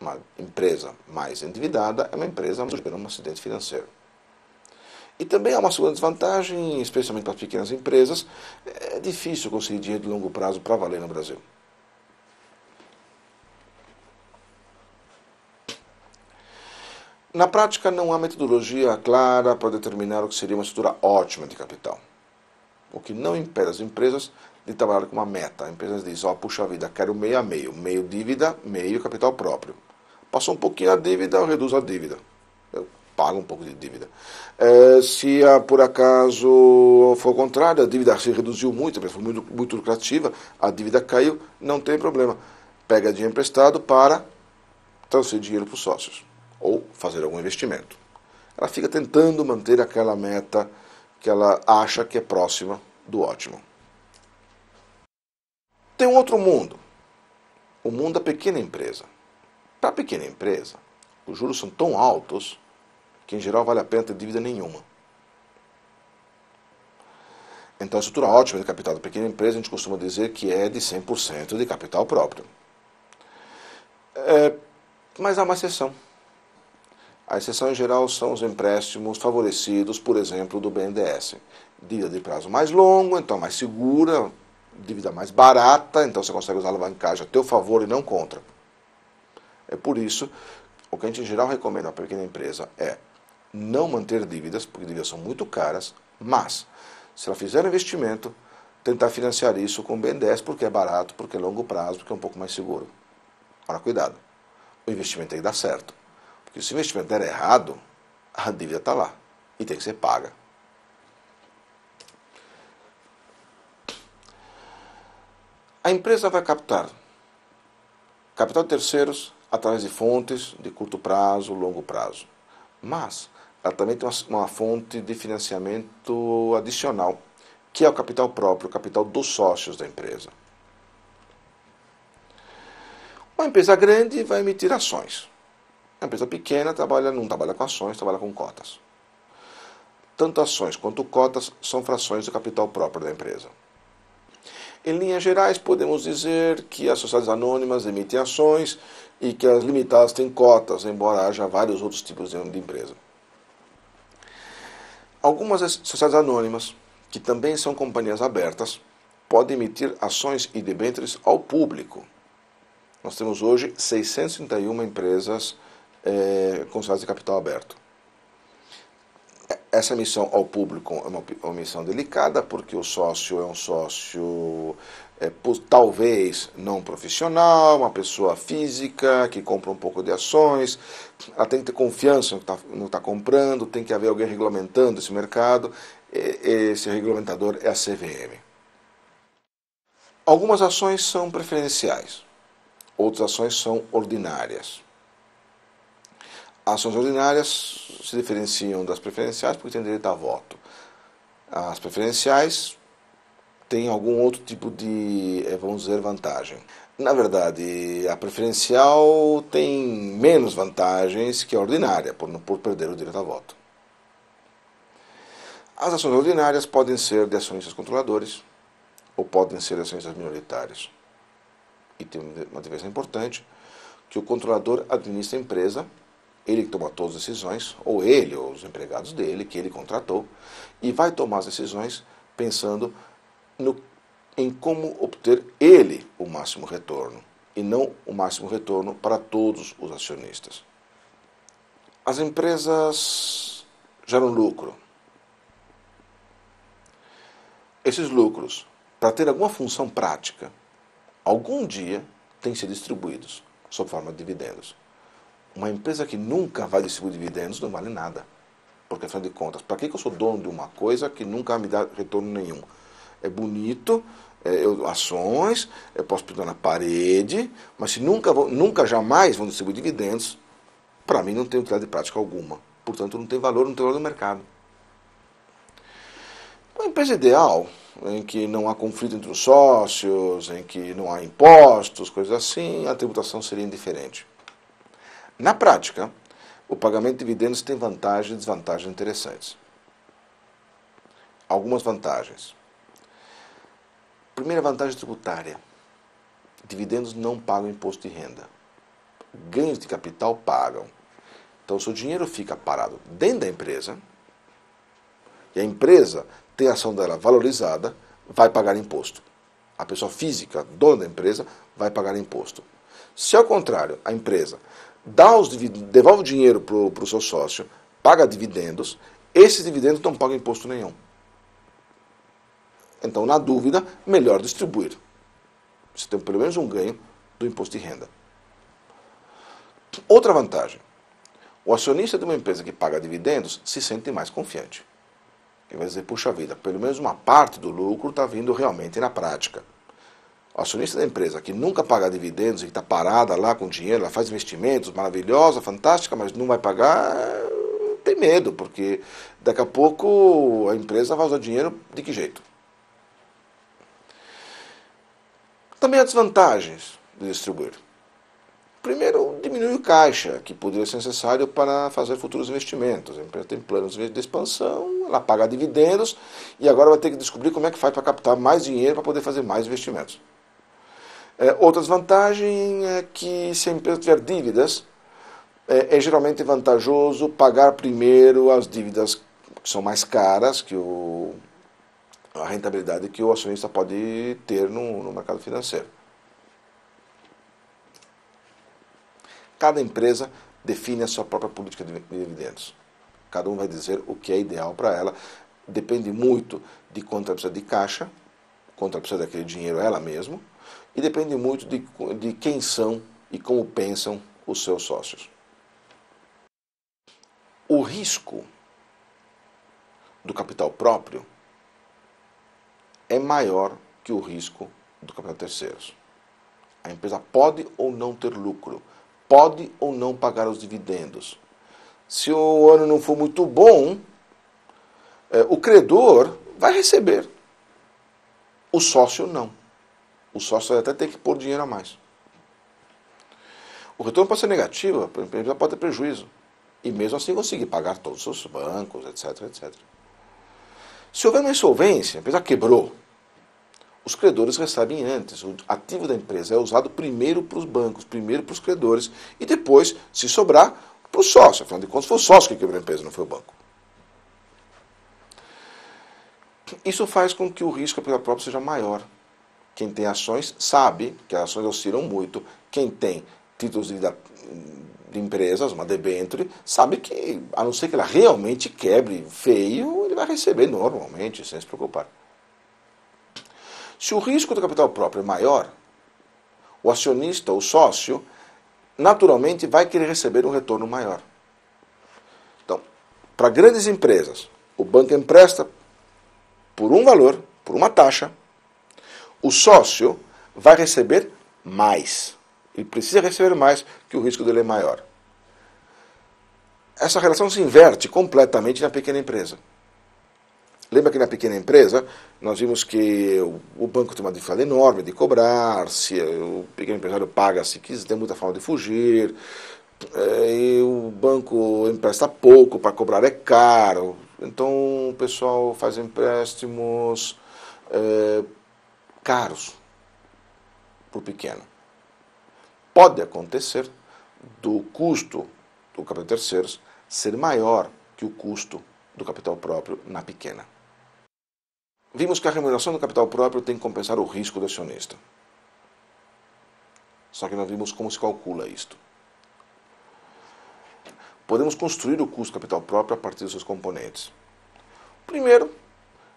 Uma empresa mais endividada é uma empresa que gera um acidente financeiro. E também há uma segunda desvantagem, especialmente para as pequenas empresas, é difícil conseguir dinheiro de longo prazo para valer no Brasil. Na prática, não há metodologia clara para determinar o que seria uma estrutura ótima de capital. O que não impede as empresas de trabalhar com uma meta. A empresa diz, puxa vida, quero meio a meio. Meio dívida, meio capital próprio. Passou um pouquinho a dívida, eu reduzo a dívida. Eu pago um pouco de dívida. Se por acaso for o contrário, a dívida se reduziu muito, foi muito lucrativa, a dívida caiu, não tem problema. Pega dinheiro emprestado para transferir dinheiro para os sócios ou fazer algum investimento. Ela fica tentando manter aquela meta que ela acha que é próxima do ótimo. Tem um outro mundo, o mundo da pequena empresa. Para a pequena empresa, os juros são tão altos que, em geral, vale a pena ter dívida nenhuma. Então, a estrutura ótima de capital da pequena empresa, a gente costuma dizer que é de 100% de capital próprio. Mas há uma exceção. A exceção, em geral, são os empréstimos favorecidos, por exemplo, do BNDES. Dívida de prazo mais longo, então mais segura, dívida mais barata, então você consegue usar a alavancagem a teu favor e não contra. É por isso, o que a gente, em geral, recomenda para a pequena empresa é não manter dívidas, porque dívidas são muito caras, mas, se ela fizer um investimento, tentar financiar isso com o BNDES, porque é barato, porque é longo prazo, porque é um pouco mais seguro. Ora, cuidado, o investimento tem que dar certo. Porque se o investimento der errado, a dívida está lá e tem que ser paga. A empresa vai captar capital de terceiros através de fontes de curto prazo, longo prazo. Mas ela também tem uma fonte de financiamento adicional, que é o capital próprio, o capital dos sócios da empresa. Uma empresa grande vai emitir ações. A empresa pequena não trabalha com ações, trabalha com cotas. Tanto ações quanto cotas são frações do capital próprio da empresa. Em linhas gerais, podemos dizer que as sociedades anônimas emitem ações e que as limitadas têm cotas, embora haja vários outros tipos de empresa. Algumas sociedades anônimas, que também são companhias abertas, podem emitir ações e debêntures ao público. Nós temos hoje 631 empresas com sociedades de capital aberto. Essa emissão ao público é uma emissão delicada, porque o sócio é um sócio talvez não profissional, uma pessoa física que compra um pouco de ações, ela tem que ter confiança no que está comprando, tem que haver alguém regulamentando esse mercado, esse regulamentador é a CVM. Algumas ações são preferenciais, outras ações são ordinárias. As ações ordinárias se diferenciam das preferenciais porque têm direito a voto. As preferenciais têm algum outro tipo de, vamos dizer, vantagem. Na verdade, a preferencial tem menos vantagens que a ordinária, por perder o direito a voto. As ações ordinárias podem ser de acionistas controladores, ou podem ser acionistas minoritários. E tem uma diferença importante, que o controlador administra a empresa, ele que toma todas as decisões, ou ele, ou os empregados dele, que ele contratou, e vai tomar as decisões pensando em como obter ele o máximo retorno, e não o máximo retorno para todos os acionistas. As empresas geram lucro. Esses lucros, para ter alguma função prática, algum dia têm que ser distribuídos sob forma de dividendos. Uma empresa que nunca vai distribuir dividendos não vale nada. Porque, afinal de contas, para que eu sou dono de uma coisa que nunca me dá retorno nenhum? É bonito, ações, eu posso pintar na parede, mas se nunca jamais vão distribuir dividendos, para mim não tem utilidade prática alguma. Portanto, não tem valor no mercado. Uma empresa ideal, em que não há conflito entre os sócios, em que não há impostos, coisas assim, a tributação seria indiferente. Na prática, o pagamento de dividendos tem vantagens e desvantagens interessantes. Algumas vantagens. Primeira vantagem tributária. Dividendos não pagam imposto de renda. Ganhos de capital pagam. Então, se o dinheiro fica parado dentro da empresa, e a empresa tem a ação dela valorizada, vai pagar imposto. A pessoa física, dona da empresa, vai pagar imposto. Se, ao contrário, a empresa devolve o dinheiro para o seu sócio, paga dividendos, esses dividendos não pagam imposto nenhum. Então, na dúvida, melhor distribuir. Você tem pelo menos um ganho do imposto de renda. Outra vantagem. O acionista de uma empresa que paga dividendos se sente mais confiante. Ele vai dizer, puxa vida, pelo menos uma parte do lucro está vindo realmente na prática. O acionista da empresa que nunca paga dividendos e que está parada lá com dinheiro, ela faz investimentos, maravilhosa, fantástica, mas não vai pagar, tem medo, porque daqui a pouco a empresa vai usar dinheiro de que jeito? Também há desvantagens de distribuir. Primeiro, diminui o caixa, que poderia ser necessário para fazer futuros investimentos. A empresa tem planos de expansão, ela paga dividendos e agora vai ter que descobrir como é que faz para captar mais dinheiro para poder fazer mais investimentos. Outra desvantagem é que se a empresa tiver dívidas, é geralmente vantajoso pagar primeiro as dívidas que são mais caras que a rentabilidade que o acionista pode ter no mercado financeiro. Cada empresa define a sua própria política de dividendos. Cada um vai dizer o que é ideal para ela. Depende muito de quanto ela precisa de caixa, quanto ela precisa daquele dinheiro ela mesma, e depende muito de quem são e como pensam os seus sócios. O risco do capital próprio é maior que o risco do capital terceiros. A empresa pode ou não ter lucro, pode ou não pagar os dividendos. Se o ano não for muito bom, o credor vai receber. O sócio não. O sócio vai até ter que pôr dinheiro a mais. O retorno pode ser negativo, a empresa pode ter prejuízo. E mesmo assim conseguir pagar todos os seus bancos, etc, etc. Se houver uma insolvência, a empresa quebrou, os credores recebem antes. O ativo da empresa é usado primeiro para os bancos, primeiro para os credores, e depois, se sobrar, para o sócio. Afinal de contas, foi o sócio que quebrou a empresa, não foi o banco. Isso faz com que o risco pela própria seja maior. Quem tem ações sabe que as ações oscilam muito. Quem tem títulos de empresas, uma debênture, sabe que, a não ser que ela realmente quebre feio, ele vai receber normalmente, sem se preocupar. Se o risco do capital próprio é maior, o acionista, o sócio, naturalmente vai querer receber um retorno maior. Então, para grandes empresas, o banco empresta por um valor, por uma taxa, o sócio vai receber mais. Ele precisa receber mais, que o risco dele é maior. Essa relação se inverte completamente na pequena empresa. Lembra que na pequena empresa, nós vimos que o banco tem uma dificuldade enorme de cobrar, se o pequeno empresário paga se quiser, tem muita forma de fugir, e o banco empresta pouco, para cobrar é caro. Então o pessoal faz empréstimos caros para o pequeno. Pode acontecer do custo do capital de terceiros ser maior que o custo do capital próprio na pequena. Vimos que a remuneração do capital próprio tem que compensar o risco do acionista. Só que não vimos como se calcula isto. Podemos construir o custo do capital próprio a partir dos seus componentes. Primeiro,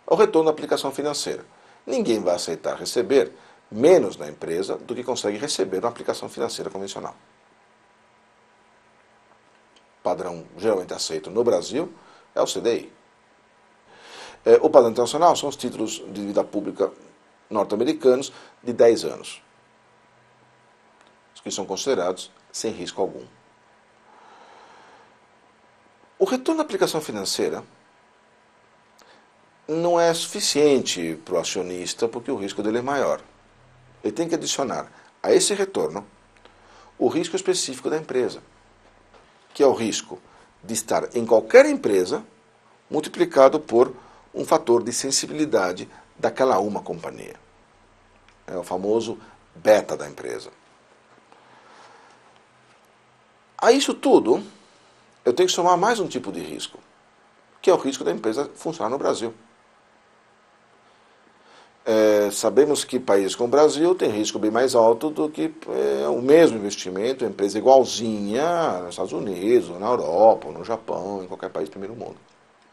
é o retorno da aplicação financeira. Ninguém vai aceitar receber menos na empresa do que consegue receber na aplicação financeira convencional. Padrão geralmente aceito no Brasil é o CDI. O padrão internacional são os títulos de dívida pública norte-americanos de 10 anos, que são considerados sem risco algum. O retorno da aplicação financeira não é suficiente para o acionista porque o risco dele é maior. Ele tem que adicionar a esse retorno o risco específico da empresa, que é o risco de estar em qualquer empresa multiplicado por um fator de sensibilidade daquela uma companhia. É o famoso beta da empresa. A isso tudo, eu tenho que somar mais um tipo de risco, que é o risco da empresa funcionar no Brasil. Sabemos que países como o Brasil têm risco bem mais alto do que o mesmo investimento, uma empresa igualzinha nos Estados Unidos, na Europa, no Japão, em qualquer país do primeiro mundo.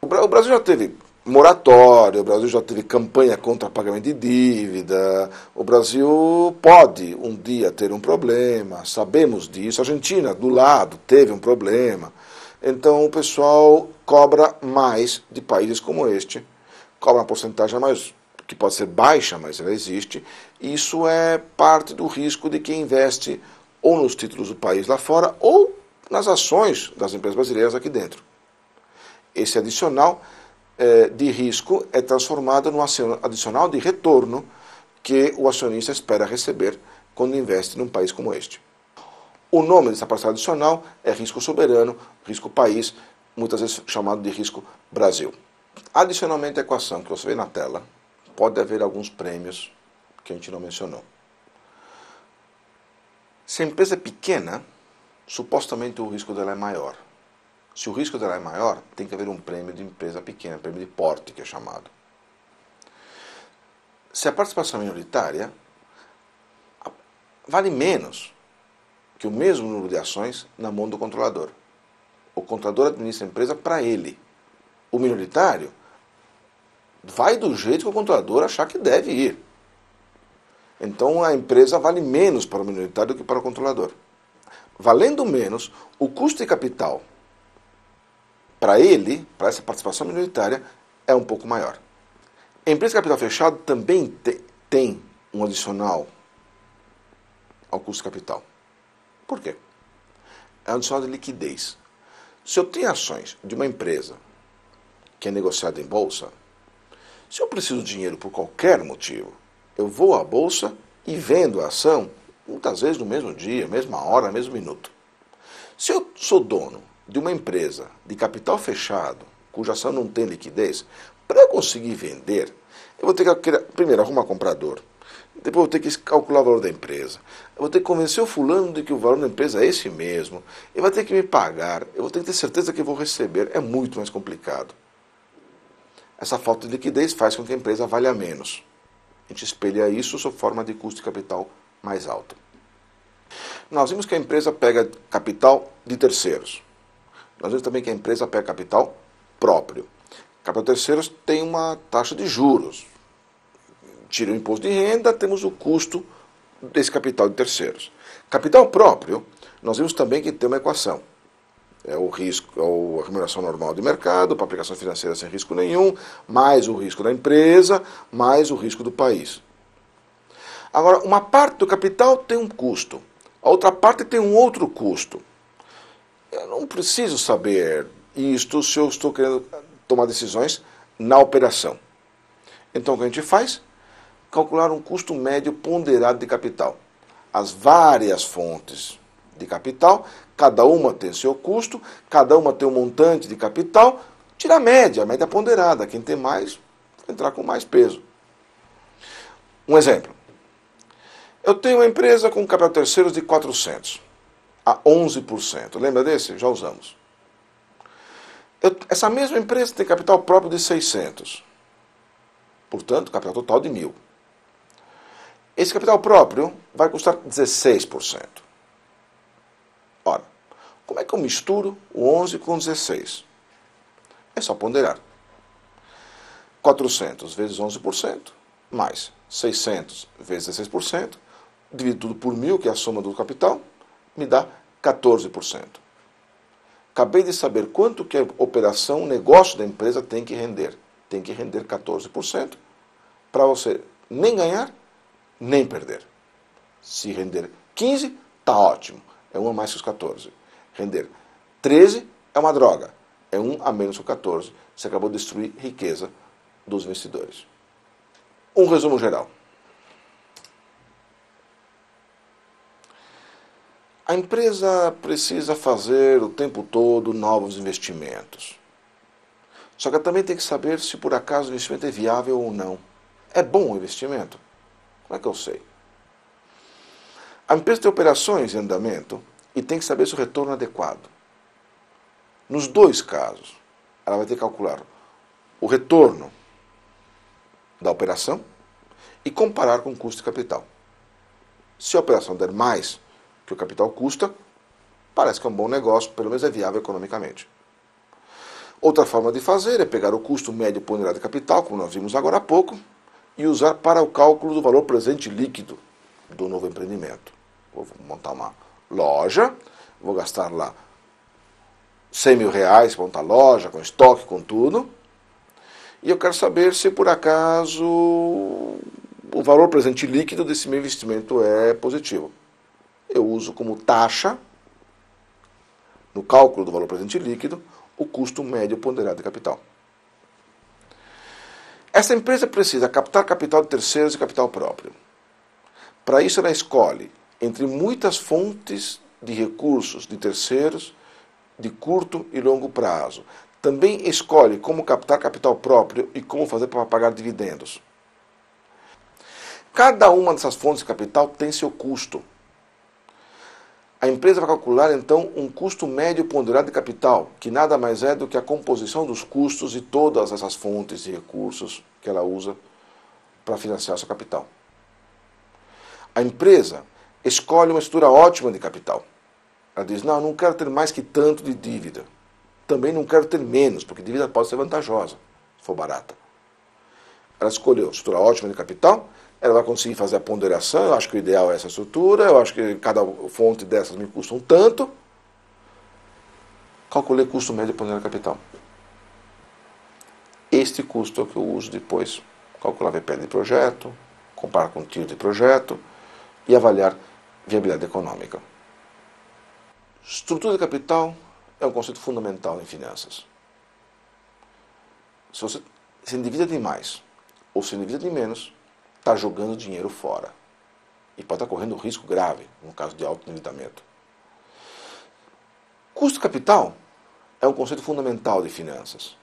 O Brasil já teve moratória, o Brasil já teve campanha contra pagamento de dívida, o Brasil pode um dia ter um problema, sabemos disso, a Argentina, do lado, teve um problema. Então o pessoal cobra mais de países como este, cobra uma porcentagem mais, que pode ser baixa, mas ela existe. Isso é parte do risco de quem investe ou nos títulos do país lá fora ou nas ações das empresas brasileiras aqui dentro. Esse adicional de risco é transformado num adicional de retorno que o acionista espera receber quando investe num país como este. O nome dessa parcela adicional é risco soberano, risco país, muitas vezes chamado de risco Brasil. Adicionalmente à equação que você vê na tela, pode haver alguns prêmios que a gente não mencionou. Se a empresa é pequena, supostamente o risco dela é maior. Se o risco dela é maior, tem que haver um prêmio de empresa pequena, prêmio de porte, que é chamado. Se a participação é minoritária, vale menos que o mesmo número de ações na mão do controlador. O controlador administra a empresa para ele. O minoritário vai do jeito que o controlador achar que deve ir. Então a empresa vale menos para o minoritário do que para o controlador. Valendo menos, o custo de capital para ele, para essa participação minoritária, é um pouco maior. A empresa de capital fechado também tem um adicional ao custo de capital. Por quê? É um adicional de liquidez. Se eu tenho ações de uma empresa que é negociada em bolsa, se eu preciso de dinheiro por qualquer motivo, eu vou à bolsa e vendo a ação, muitas vezes no mesmo dia, mesma hora, mesmo minuto. Se eu sou dono de uma empresa de capital fechado, cuja ação não tem liquidez, para eu conseguir vender, eu vou ter que primeiro arrumar comprador, depois eu vou ter que calcular o valor da empresa, eu vou ter que convencer o fulano de que o valor da empresa é esse mesmo, ele vai ter que me pagar, eu vou ter que ter certeza que eu vou receber, é muito mais complicado. Essa falta de liquidez faz com que a empresa valha menos. A gente espelha isso sob forma de custo de capital mais alto. Nós vimos que a empresa pega capital de terceiros. Nós vimos também que a empresa pega capital próprio. Capital de terceiros tem uma taxa de juros. Tira o imposto de renda, temos o custo desse capital de terceiros. Capital próprio, nós vimos também que tem uma equação. É o risco, a remuneração normal de mercado, para aplicação financeira sem risco nenhum, mais o risco da empresa, mais o risco do país. Agora, uma parte do capital tem um custo, a outra parte tem um outro custo. Eu não preciso saber isto se eu estou querendo tomar decisões na operação. Então, o que a gente faz? Calcular um custo médio ponderado de capital. As várias fontes de capital, cada uma tem seu custo, cada uma tem um montante de capital, tira a média ponderada. Quem tem mais, vai entrar com mais peso. Um exemplo. Eu tenho uma empresa com capital terceiros de 400 a 11%. Lembra desse? Já usamos. Essa mesma empresa tem capital próprio de 600. Portanto, capital total de 1.000. Esse capital próprio vai custar 16%. Ora, como é que eu misturo o 11 com 16? É só ponderar. 400 vezes 11%, mais 600 vezes 16%, divido tudo por 1.000, que é a soma do capital, me dá 14%. Acabei de saber quanto que a operação, o negócio da empresa tem que render. Tem que render 14% para você nem ganhar, nem perder. Se render 15, está ótimo. É 1 a mais que os 14. Render 13 é uma droga. É 1 a menos que os 14. Você acabou de destruir riqueza dos investidores. Um resumo geral. A empresa precisa fazer o tempo todo novos investimentos. Só que ela também tem que saber se por acaso o investimento é viável ou não. É bom o investimento? Como é que eu sei? A empresa tem operações em andamento e tem que saber se o retorno é adequado. Nos dois casos, ela vai ter que calcular o retorno da operação e comparar com o custo de capital. Se a operação der mais que o capital custa, parece que é um bom negócio, pelo menos é viável economicamente. Outra forma de fazer é pegar o custo médio ponderado de capital, como nós vimos agora há pouco, e usar para o cálculo do valor presente líquido do novo empreendimento. Vou montar uma loja, vou gastar lá 100 mil reais para montar loja, com estoque, com tudo, e eu quero saber se por acaso o valor presente líquido desse meu investimento é positivo. Eu uso como taxa, no cálculo do valor presente líquido, o custo médio ponderado de capital. Essa empresa precisa captar capital de terceiros e capital próprio. Para isso, ela escolhe entre muitas fontes de recursos de terceiros de curto e longo prazo. Também escolhe como captar capital próprio e como fazer para pagar dividendos. Cada uma dessas fontes de capital tem seu custo. A empresa vai calcular, então, um custo médio ponderado de capital, que nada mais é do que a composição dos custos de todas essas fontes de recursos que ela usa para financiar seu capital. A empresa escolhe uma estrutura ótima de capital. Ela diz, não quero ter mais que tanto de dívida. Também não quero ter menos, porque dívida pode ser vantajosa, se for barata. Ela escolheu estrutura ótima de capital, ela vai conseguir fazer a ponderação, eu acho que o ideal é essa estrutura, eu acho que cada fonte dessas me custa um tanto. Calculei custo médio ponderado de capital. Este custo é o que eu uso depois. Calcular VPL de projeto, comparar com o tiro de projeto e avaliar viabilidade econômica. Estrutura de capital é um conceito fundamental em finanças. Se você se endivida demais ou se endivida de menos, está jogando dinheiro fora. E pode estar correndo um risco grave, no caso de alto endividamento. Custo de capital é um conceito fundamental de finanças.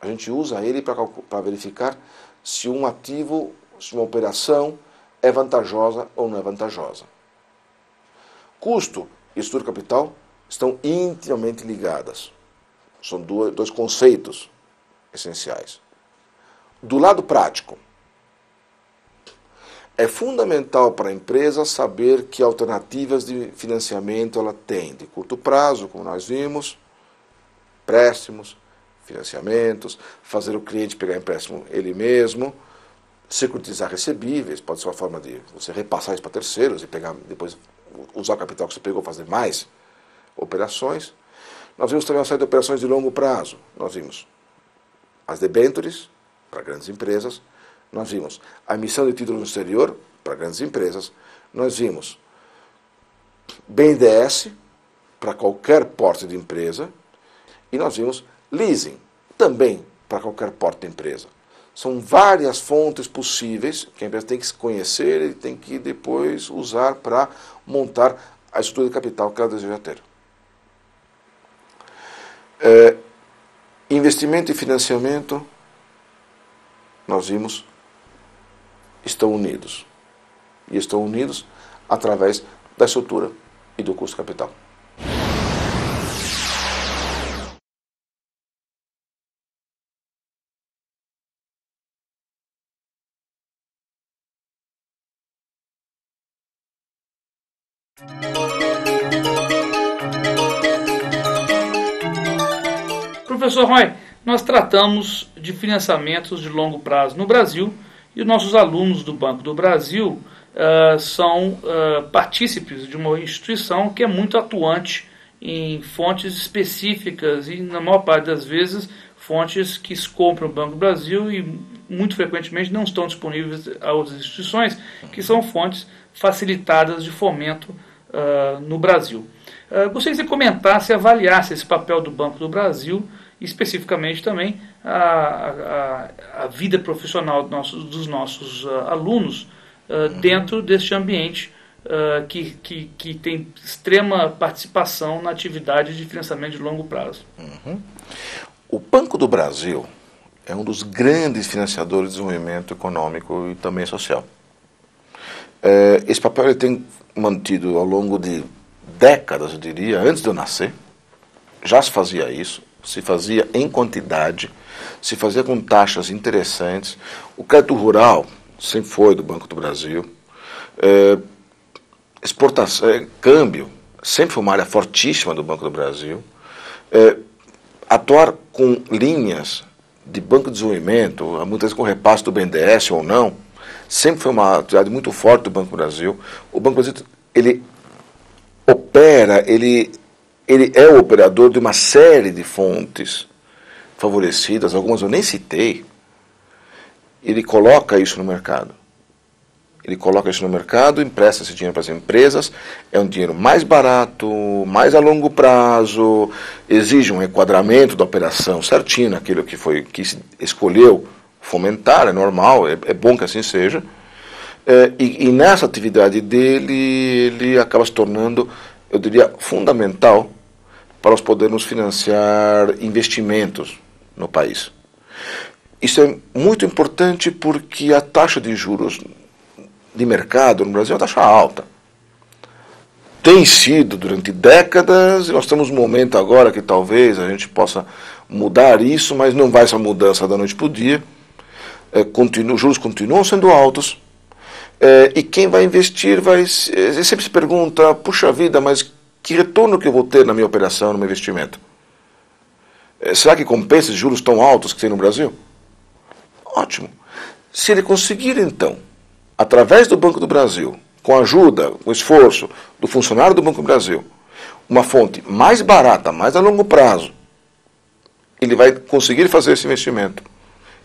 A gente usa ele para verificar se um ativo, se uma operação é vantajosa ou não é vantajosa. Custo e estrutura de capital estão intimamente ligadas. São dois conceitos essenciais. Do lado prático, é fundamental para a empresa saber que alternativas de financiamento ela tem, de curto prazo, como nós vimos, empréstimos, financiamentos, fazer o cliente pegar empréstimo ele mesmo, securitizar recebíveis, pode ser uma forma de você repassar isso para terceiros e pegar, depois usar o capital que você pegou, fazer mais operações. Nós vimos também uma série de operações de longo prazo. Nós vimos as debêntures para grandes empresas, nós vimos a emissão de títulos no exterior para grandes empresas, nós vimos BNDES para qualquer porte de empresa e nós vimos leasing também para qualquer porte de empresa. São várias fontes possíveis que a empresa tem que se conhecer e tem que depois usar para montar a estrutura de capital que ela deseja ter. Investimento e financiamento, nós vimos estão unidos. E estão unidos através da estrutura e do custo capital. Professor Roy, nós tratamos de financiamentos de longo prazo no Brasil e os nossos alunos do Banco do Brasil são partícipes de uma instituição que é muito atuante em fontes específicas e, na maior parte das vezes, fontes que se compram no Banco do Brasil e, muito frequentemente, não estão disponíveis a outras instituições, que são fontes facilitadas de fomento no Brasil. Gostaria que você comentasse e avaliasse esse papel do Banco do Brasil e especificamente também a vida profissional dos nossos alunos dentro deste ambiente que tem extrema participação na atividade de financiamento de longo prazo. O Banco do Brasil é um dos grandes financiadores de desenvolvimento econômico e também social. Esse papel ele tem mantido ao longo de décadas, eu diria, antes de eu nascer. Já se fazia isso, se fazia em quantidade, se fazia com taxas interessantes. O crédito rural sempre foi do Banco do Brasil. Exportação, câmbio, sempre foi uma área fortíssima do Banco do Brasil. Atuar com linhas de banco de desenvolvimento, muitas vezes com repasse do BNDES ou não, sempre foi uma atividade muito forte do Banco do Brasil. O Banco do Brasil, ele opera, ele é o operador de uma série de fontes favorecidas, algumas eu nem citei. Ele coloca isso no mercado. Ele coloca isso no mercado, empresta esse dinheiro para as empresas, é um dinheiro mais barato, mais a longo prazo, exige um enquadramento da operação certinho, naquilo que se escolheu fomentar, é normal, é bom que assim seja. E nessa atividade dele, ele acaba se tornando, eu diria, fundamental para nós podermos financiar investimentos no país. Isso é muito importante porque a taxa de juros de mercado no Brasil é uma taxa alta. Tem sido durante décadas, e nós temos um momento agora que talvez a gente possa mudar isso, mas não vai essa mudança da noite para o dia. Os juros continuam sendo altos, e quem vai investir sempre se pergunta, puxa vida, mas que retorno que eu vou ter na minha operação, no meu investimento? Será que compensa esses juros tão altos que tem no Brasil? Ótimo. Se ele conseguir, então, através do Banco do Brasil, com a ajuda, com o esforço do funcionário do Banco do Brasil, uma fonte mais barata, mais a longo prazo, ele vai conseguir fazer esse investimento,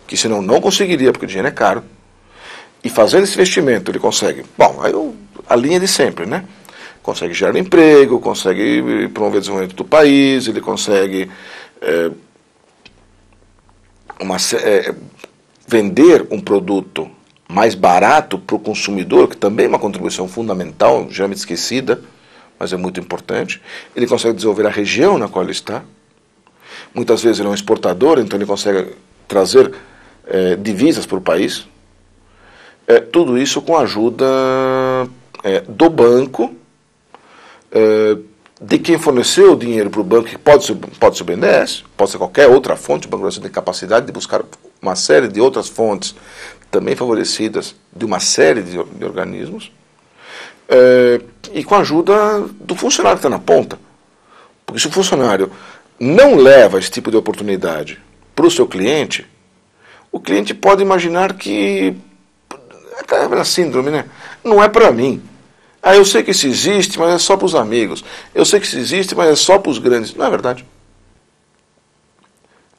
que senão não conseguiria, porque o dinheiro é caro, e fazendo esse investimento ele consegue, aí a linha de sempre, né? Consegue gerar emprego, consegue promover o desenvolvimento do país, ele consegue vender um produto mais barato para o consumidor, que também é uma contribuição fundamental, geralmente esquecida, mas é muito importante. Ele consegue desenvolver a região na qual ele está. Muitas vezes ele é um exportador, então ele consegue trazer divisas para o país. Tudo isso com a ajuda do banco, de quem forneceu o dinheiro para o banco, que pode ser o BNDES, pode ser qualquer outra fonte. O Banco do Brasil tem capacidade de buscar uma série de outras fontes também favorecidas de uma série de organismos, e com a ajuda do funcionário que está na ponta. Porque se o funcionário não leva esse tipo de oportunidade para o seu cliente, o cliente pode imaginar que é aquela síndrome, né? Não é para mim. Eu sei que isso existe, mas é só para os amigos. Eu sei que isso existe, mas é só para os grandes. Não é verdade.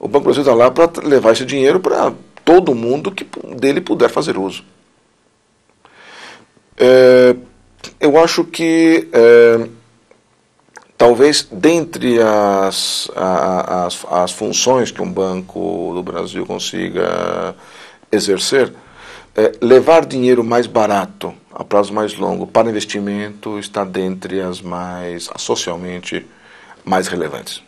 O Banco do Brasil está lá para levar esse dinheiro para todo mundo que dele puder fazer uso. Eu acho que talvez dentre as funções que um Banco do Brasil consiga exercer, levar dinheiro mais barato a prazo mais longo para investimento está dentre as socialmente mais relevantes.